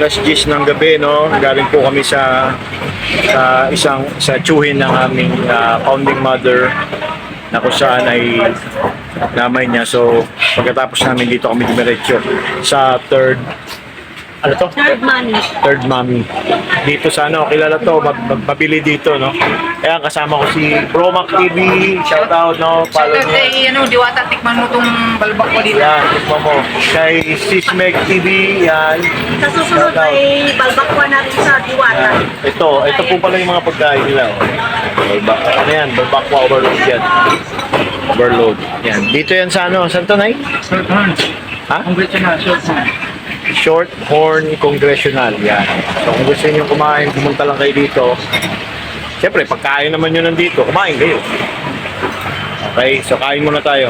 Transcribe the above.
10 ng gabi, no? Galing po kami sa sa tsuhin ng aming founding mother na kung saan ay namay niya. So, pagkatapos namin dito kami dumiretso sa third mommy. Dito sa kilala to, mabili dito, no? Kaya kasama ko si Bromac TV, shout out, no? Follow Shoutout kay Diwata, tikman mo tong balbak ko dito. yan, tikman mo. Kay Sismeg TV, yan. Sa susunod Shout out. ay balbakwa natin sa Diwata. Ito po pala yung mga pagkain nila. Ano yan? Balbakwa overload yan. Overload. Yan. Dito yan sa saan to, Nay? Short horn. Ha? Congressional, short horn. Short Horn Congressional. Yan. So kung gusto niyo kumain, pumunta lang kayo dito. Siyempre, pagkain naman yun nandito, kumain kayo. Okay, so kain muna tayo.